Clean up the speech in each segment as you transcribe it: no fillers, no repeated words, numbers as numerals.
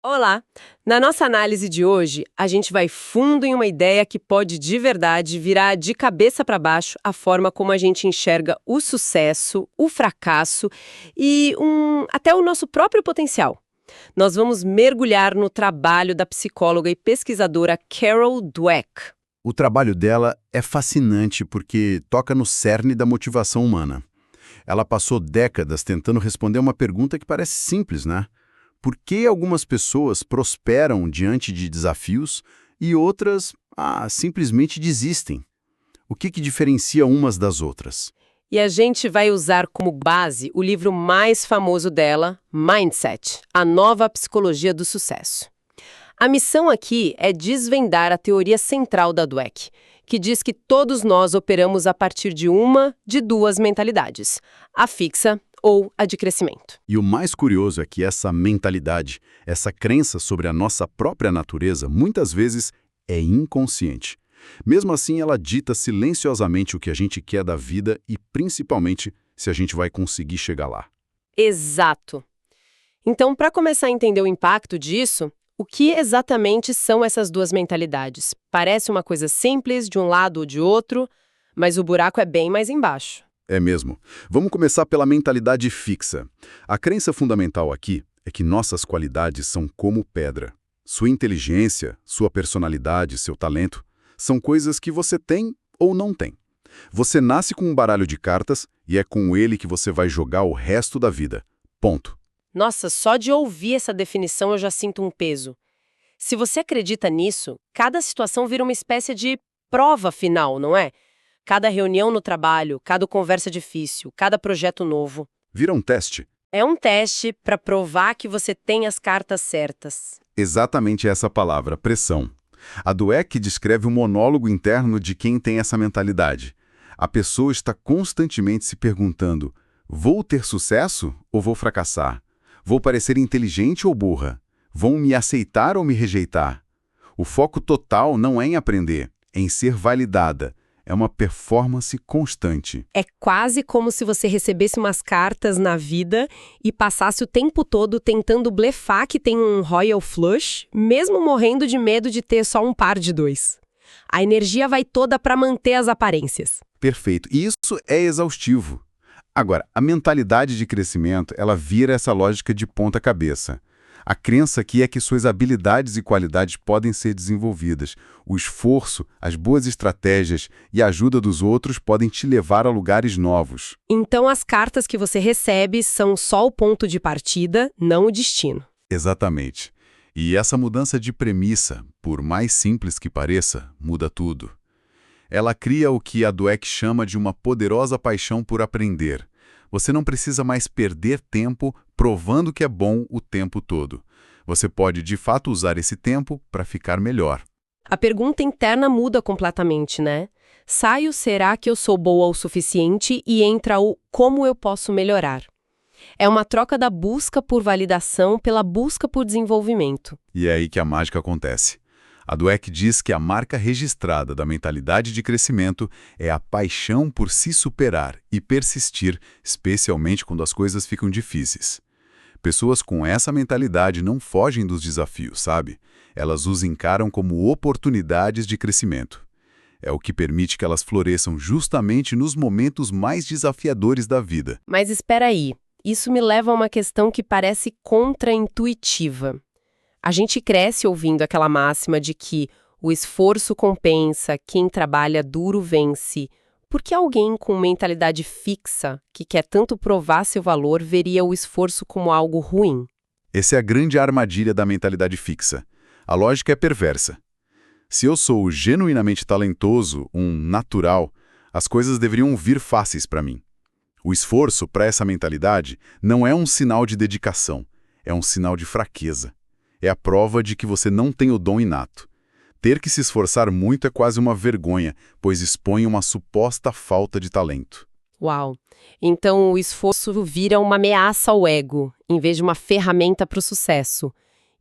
Olá! Na nossa análise de hoje, a gente vai fundo em uma ideia que pode de verdade virar de cabeça para baixo a forma como a gente enxerga o sucesso, o fracasso e até o nosso próprio potencial. Nós vamos mergulhar no trabalho da psicóloga e pesquisadora Carol Dweck. O trabalho dela é fascinante porque toca no cerne da motivação humana. Ela passou décadas tentando responder uma pergunta que parece simples, né? Por que algumas pessoas prosperam diante de desafios e outras, simplesmente desistem? O que diferencia umas das outras? E a gente vai usar como base o livro mais famoso dela, Mindset, a nova psicologia do sucesso. A missão aqui é desvendar a teoria central da Dweck, que diz que todos nós operamos a partir de uma de duas mentalidades, a fixa ou a de crescimento. E o mais curioso é que essa mentalidade, essa crença sobre a nossa própria natureza, muitas vezes é inconsciente. Mesmo assim, ela dita silenciosamente o que a gente quer da vida e, principalmente, se a gente vai conseguir chegar lá. Exato. Então, para começar a entender o impacto disso, o que exatamente são essas duas mentalidades? Parece uma coisa simples, de um lado ou de outro, mas o buraco é bem mais embaixo. É mesmo. Vamos começar pela mentalidade fixa. A crença fundamental aqui é que nossas qualidades são como pedra. Sua inteligência, sua personalidade, seu talento, são coisas que você tem ou não tem. Você nasce com um baralho de cartas e é com ele que você vai jogar o resto da vida. Ponto. Nossa, só de ouvir essa definição eu já sinto um peso. Se você acredita nisso, cada situação vira uma espécie de prova final, não é? Cada reunião no trabalho, cada conversa difícil, cada projeto novo. Vira um teste. É um teste para provar que você tem as cartas certas. Exatamente essa palavra, pressão. A Dweck descreve o monólogo interno de quem tem essa mentalidade. A pessoa está constantemente se perguntando: vou ter sucesso ou vou fracassar? Vou parecer inteligente ou burra? Vão me aceitar ou me rejeitar? O foco total não é em aprender, é em ser validada. É uma performance constante. É quase como se você recebesse umas cartas na vida e passasse o tempo todo tentando blefar que tem um Royal Flush, mesmo morrendo de medo de ter só um par de dois. A energia vai toda para manter as aparências. Perfeito. E isso é exaustivo. Agora, a mentalidade de crescimento, ela vira essa lógica de ponta cabeça. A crença aqui é que suas habilidades e qualidades podem ser desenvolvidas. O esforço, as boas estratégias e a ajuda dos outros podem te levar a lugares novos. Então as cartas que você recebe são só o ponto de partida, não o destino. Exatamente. E essa mudança de premissa, por mais simples que pareça, muda tudo. Ela cria o que a Dweck chama de uma poderosa paixão por aprender. Você não precisa mais perder tempo provando que é bom o tempo todo. Você pode, de fato, usar esse tempo para ficar melhor. A pergunta interna muda completamente, né? Sai o será que eu sou boa o suficiente e entra o como eu posso melhorar. É uma troca da busca por validação pela busca por desenvolvimento. E é aí que a mágica acontece. A Dweck diz que a marca registrada da mentalidade de crescimento é a paixão por se superar e persistir, especialmente quando as coisas ficam difíceis. Pessoas com essa mentalidade não fogem dos desafios, sabe? Elas os encaram como oportunidades de crescimento. É o que permite que elas floresçam justamente nos momentos mais desafiadores da vida. Mas espera aí, isso me leva a uma questão que parece contraintuitiva. A gente cresce ouvindo aquela máxima de que o esforço compensa, quem trabalha duro vence. Por que alguém com mentalidade fixa, que quer tanto provar seu valor, veria o esforço como algo ruim? Essa é a grande armadilha da mentalidade fixa. A lógica é perversa. Se eu sou genuinamente talentoso, um natural, as coisas deveriam vir fáceis para mim. O esforço para essa mentalidade não é um sinal de dedicação, é um sinal de fraqueza. É a prova de que você não tem o dom inato. Ter que se esforçar muito é quase uma vergonha, pois expõe uma suposta falta de talento. Uau! Então o esforço vira uma ameaça ao ego, em vez de uma ferramenta para o sucesso.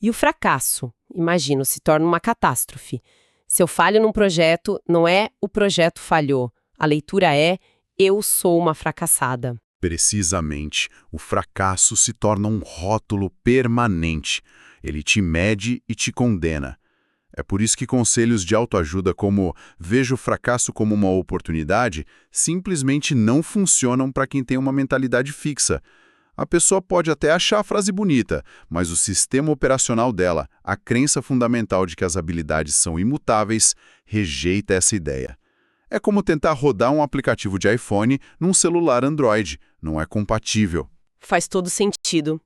E o fracasso, imagino, se torna uma catástrofe. Se eu falho num projeto, não é o projeto falhou. A leitura é eu sou uma fracassada. Precisamente, o fracasso se torna um rótulo permanente. Ele te mede e te condena. É por isso que conselhos de autoajuda como "veja o fracasso como uma oportunidade" simplesmente não funcionam para quem tem uma mentalidade fixa. A pessoa pode até achar a frase bonita, mas o sistema operacional dela, a crença fundamental de que as habilidades são imutáveis, rejeita essa ideia. É como tentar rodar um aplicativo de iPhone num celular Android. Não é compatível. Faz todo sentido.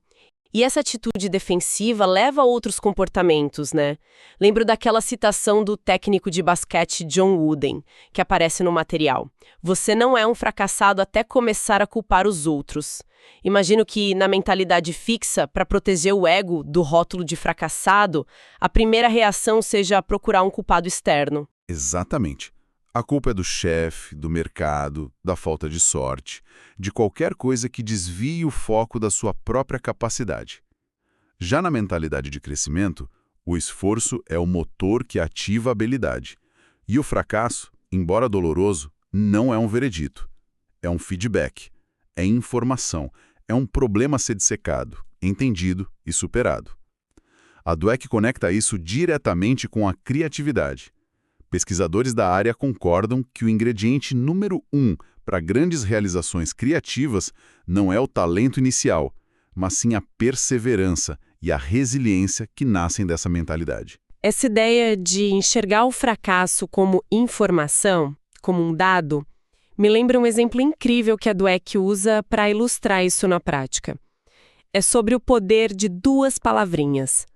E essa atitude defensiva leva a outros comportamentos, né? Lembro daquela citação do técnico de basquete John Wooden, que aparece no material. Você não é um fracassado até começar a culpar os outros. Imagino que, na mentalidade fixa, para proteger o ego do rótulo de fracassado, a primeira reação seja procurar um culpado externo. Exatamente. A culpa é do chefe, do mercado, da falta de sorte, de qualquer coisa que desvie o foco da sua própria capacidade. Já na mentalidade de crescimento, o esforço é o motor que ativa a habilidade. E o fracasso, embora doloroso, não é um veredito. É um feedback, é informação, é um problema a ser dissecado, entendido e superado. A Dweck conecta isso diretamente com a criatividade. Pesquisadores da área concordam que o ingrediente número 1 para grandes realizações criativas não é o talento inicial, mas sim a perseverança e a resiliência que nascem dessa mentalidade. Essa ideia de enxergar o fracasso como informação, como um dado, me lembra um exemplo incrível que a Dweck usa para ilustrar isso na prática. É sobre o poder de duas palavrinhas.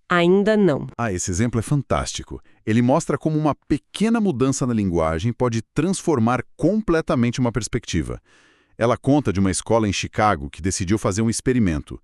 Ainda não. Esse exemplo é fantástico. Ele mostra como uma pequena mudança na linguagem pode transformar completamente uma perspectiva. Ela conta de uma escola em Chicago que decidiu fazer um experimento.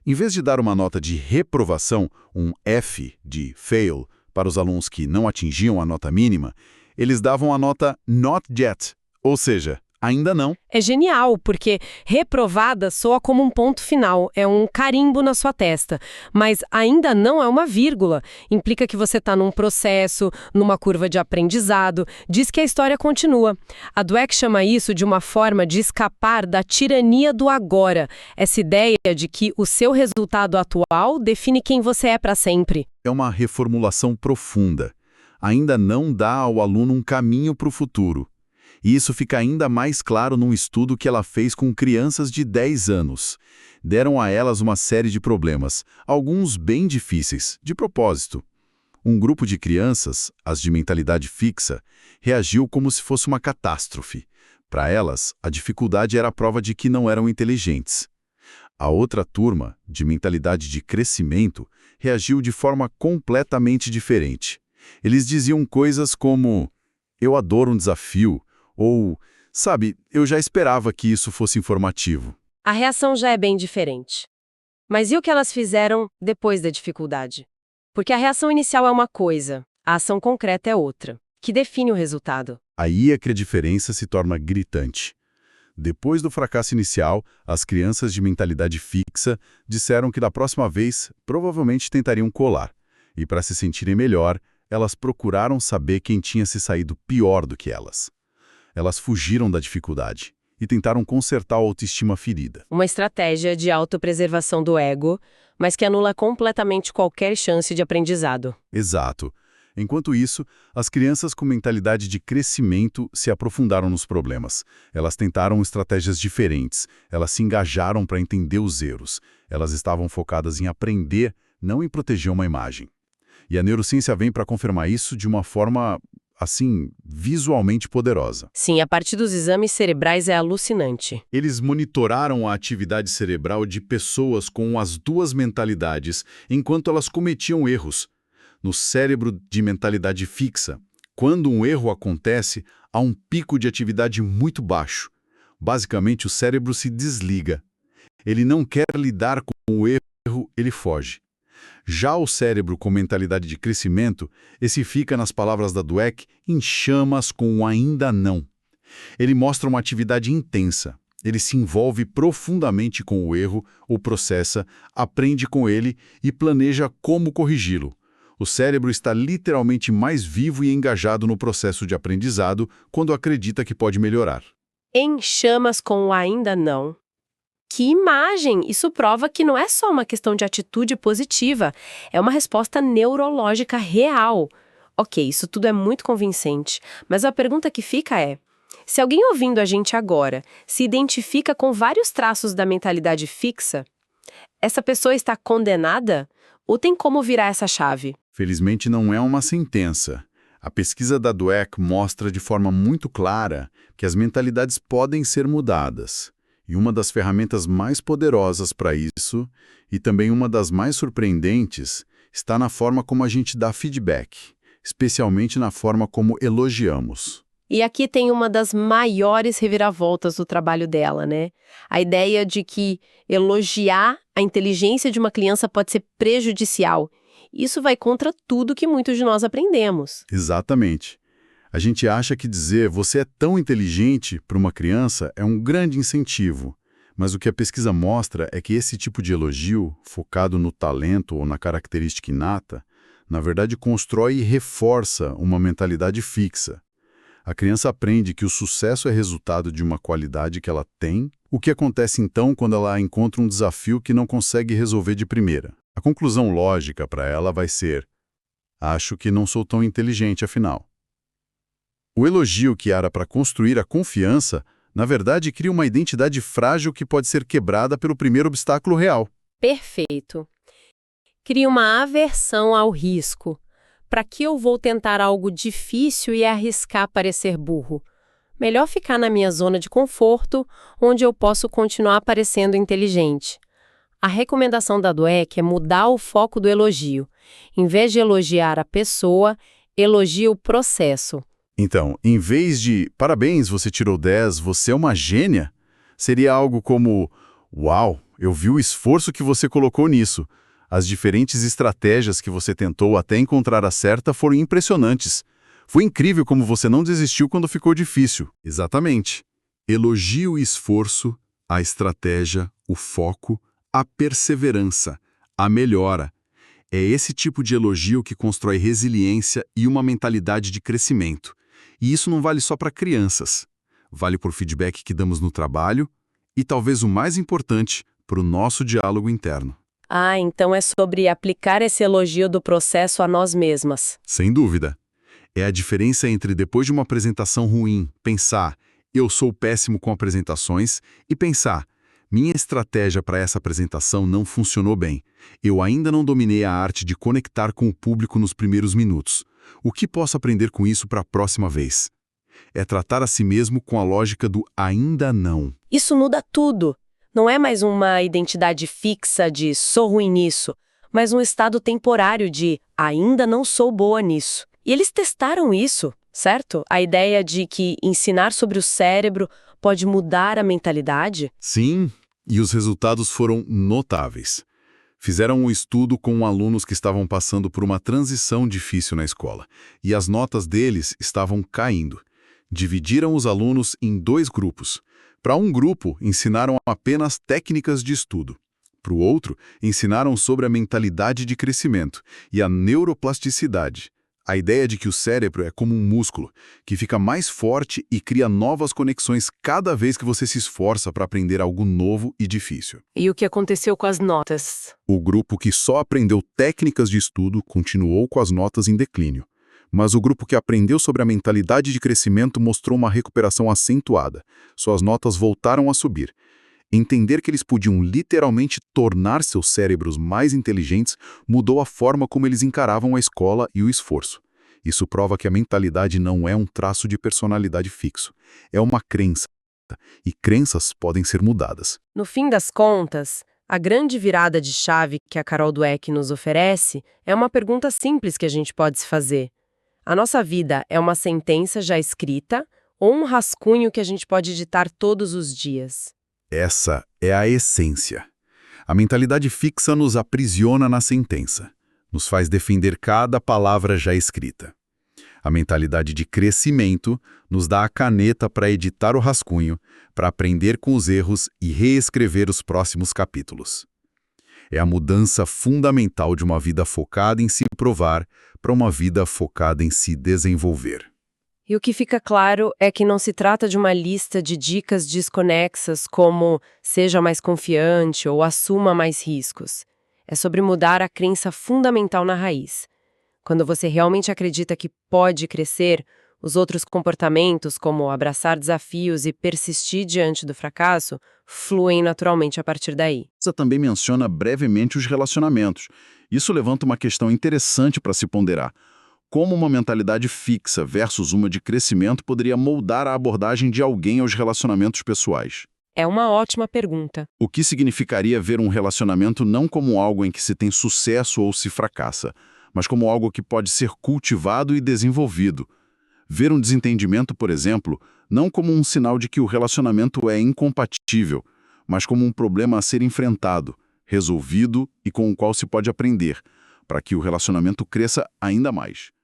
Em vez de dar uma nota de reprovação, um F de fail, para os alunos que não atingiam a nota mínima, eles davam a nota not yet, ou seja, ainda não. É genial, porque reprovada soa como um ponto final, é um carimbo na sua testa. Mas ainda não é uma vírgula. Implica que você está num processo, numa curva de aprendizado, diz que a história continua. A Dweck chama isso de uma forma de escapar da tirania do agora, essa ideia de que o seu resultado atual define quem você é para sempre. É uma reformulação profunda. Ainda não dá ao aluno um caminho para o futuro. E isso fica ainda mais claro num estudo que ela fez com crianças de 10 anos. Deram a elas uma série de problemas, alguns bem difíceis, de propósito. Um grupo de crianças, as de mentalidade fixa, reagiu como se fosse uma catástrofe. Para elas, a dificuldade era a prova de que não eram inteligentes. A outra turma, de mentalidade de crescimento, reagiu de forma completamente diferente. Eles diziam coisas como: "Eu adoro um desafio", ou, "sabe, eu já esperava que isso fosse informativo". A reação já é bem diferente. Mas e o que elas fizeram depois da dificuldade? Porque a reação inicial é uma coisa, a ação concreta é outra, que define o resultado. Aí é que a diferença se torna gritante. Depois do fracasso inicial, as crianças de mentalidade fixa disseram que da próxima vez provavelmente tentariam colar. E para se sentirem melhor, elas procuraram saber quem tinha se saído pior do que elas. Elas fugiram da dificuldade e tentaram consertar a autoestima ferida. Uma estratégia de autopreservação do ego, mas que anula completamente qualquer chance de aprendizado. Exato. Enquanto isso, as crianças com mentalidade de crescimento se aprofundaram nos problemas. Elas tentaram estratégias diferentes, elas se engajaram para entender os erros. Elas estavam focadas em aprender, não em proteger uma imagem. E a neurociência vem para confirmar isso de uma forma, assim, visualmente poderosa. Sim, a parte dos exames cerebrais é alucinante. Eles monitoraram a atividade cerebral de pessoas com as duas mentalidades enquanto elas cometiam erros. No cérebro de mentalidade fixa, quando um erro acontece, há um pico de atividade muito baixo. Basicamente, o cérebro se desliga. Ele não quer lidar com o erro, ele foge. Já o cérebro com mentalidade de crescimento, esse fica, nas palavras da Dweck, em chamas com o ainda não. Ele mostra uma atividade intensa. Ele se envolve profundamente com o erro, o processa, aprende com ele e planeja como corrigi-lo. O cérebro está literalmente mais vivo e engajado no processo de aprendizado quando acredita que pode melhorar. Em chamas com o ainda não. Que imagem! Isso prova que não é só uma questão de atitude positiva, é uma resposta neurológica real. Ok, isso tudo é muito convincente, mas a pergunta que fica é: se alguém ouvindo a gente agora se identifica com vários traços da mentalidade fixa, essa pessoa está condenada? Ou tem como virar essa chave? Felizmente não é uma sentença. A pesquisa da Dweck mostra de forma muito clara que as mentalidades podem ser mudadas. E uma das ferramentas mais poderosas para isso, e também uma das mais surpreendentes, está na forma como a gente dá feedback, especialmente na forma como elogiamos. E aqui tem uma das maiores reviravoltas do trabalho dela, né? A ideia de que elogiar a inteligência de uma criança pode ser prejudicial. Isso vai contra tudo que muitos de nós aprendemos. Exatamente. A gente acha que dizer "você é tão inteligente" para uma criança é um grande incentivo, mas o que a pesquisa mostra é que esse tipo de elogio, focado no talento ou na característica inata, na verdade constrói e reforça uma mentalidade fixa. A criança aprende que o sucesso é resultado de uma qualidade que ela tem. O que acontece então quando ela encontra um desafio que não consegue resolver de primeira? A conclusão lógica para ela vai ser: acho que não sou tão inteligente afinal. O elogio que era para construir a confiança, na verdade, cria uma identidade frágil que pode ser quebrada pelo primeiro obstáculo real. Perfeito. Cria uma aversão ao risco. Para que eu vou tentar algo difícil e arriscar parecer burro? Melhor ficar na minha zona de conforto, onde eu posso continuar parecendo inteligente. A recomendação da Dweck é mudar o foco do elogio. Em vez de elogiar a pessoa, elogie o processo. Então, em vez de "parabéns, você tirou 10, você é uma gênia", seria algo como "uau, eu vi o esforço que você colocou nisso. As diferentes estratégias que você tentou até encontrar a certa foram impressionantes. Foi incrível como você não desistiu quando ficou difícil." Exatamente. Elogie o esforço, a estratégia, o foco, a perseverança, a melhora. É esse tipo de elogio que constrói resiliência e uma mentalidade de crescimento. E isso não vale só para crianças. Vale por feedback que damos no trabalho e, talvez o mais importante, para o nosso diálogo interno. Ah, então é sobre aplicar esse elogio do processo a nós mesmas. Sem dúvida. É a diferença entre, depois de uma apresentação ruim, pensar "eu sou péssimo com apresentações" e pensar "minha estratégia para essa apresentação não funcionou bem. Eu ainda não dominei a arte de conectar com o público nos primeiros minutos. O que posso aprender com isso para a próxima vez?" É tratar a si mesmo com a lógica do ainda não. Isso muda tudo. Não é mais uma identidade fixa de sou ruim nisso, mas um estado temporário de ainda não sou boa nisso. E eles testaram isso, certo? A ideia de que ensinar sobre o cérebro pode mudar a mentalidade? Sim, e os resultados foram notáveis. Fizeram um estudo com alunos que estavam passando por uma transição difícil na escola, e as notas deles estavam caindo. Dividiram os alunos em 2 grupos. Para um grupo, ensinaram apenas técnicas de estudo. Para o outro, ensinaram sobre a mentalidade de crescimento e a neuroplasticidade. A ideia de que o cérebro é como um músculo, que fica mais forte e cria novas conexões cada vez que você se esforça para aprender algo novo e difícil. E o que aconteceu com as notas? O grupo que só aprendeu técnicas de estudo continuou com as notas em declínio. Mas o grupo que aprendeu sobre a mentalidade de crescimento mostrou uma recuperação acentuada. Suas notas voltaram a subir. Entender que eles podiam literalmente tornar seus cérebros mais inteligentes mudou a forma como eles encaravam a escola e o esforço. Isso prova que a mentalidade não é um traço de personalidade fixo. É uma crença. E crenças podem ser mudadas. No fim das contas, a grande virada de chave que a Carol Dweck nos oferece é uma pergunta simples que a gente pode se fazer. A nossa vida é uma sentença já escrita ou um rascunho que a gente pode editar todos os dias? Essa é a essência. A mentalidade fixa nos aprisiona na sentença, nos faz defender cada palavra já escrita. A mentalidade de crescimento nos dá a caneta para editar o rascunho, para aprender com os erros e reescrever os próximos capítulos. É a mudança fundamental de uma vida focada em se provar para uma vida focada em se desenvolver. E o que fica claro é que não se trata de uma lista de dicas desconexas como seja mais confiante ou assuma mais riscos. É sobre mudar a crença fundamental na raiz. Quando você realmente acredita que pode crescer, os outros comportamentos, como abraçar desafios e persistir diante do fracasso, fluem naturalmente a partir daí. Você também menciona brevemente os relacionamentos. Isso levanta uma questão interessante para se ponderar. Como uma mentalidade fixa versus uma de crescimento poderia moldar a abordagem de alguém aos relacionamentos pessoais? É uma ótima pergunta. O que significaria ver um relacionamento não como algo em que se tem sucesso ou se fracassa, mas como algo que pode ser cultivado e desenvolvido? Ver um desentendimento, por exemplo, não como um sinal de que o relacionamento é incompatível, mas como um problema a ser enfrentado, resolvido e com o qual se pode aprender, para que o relacionamento cresça ainda mais.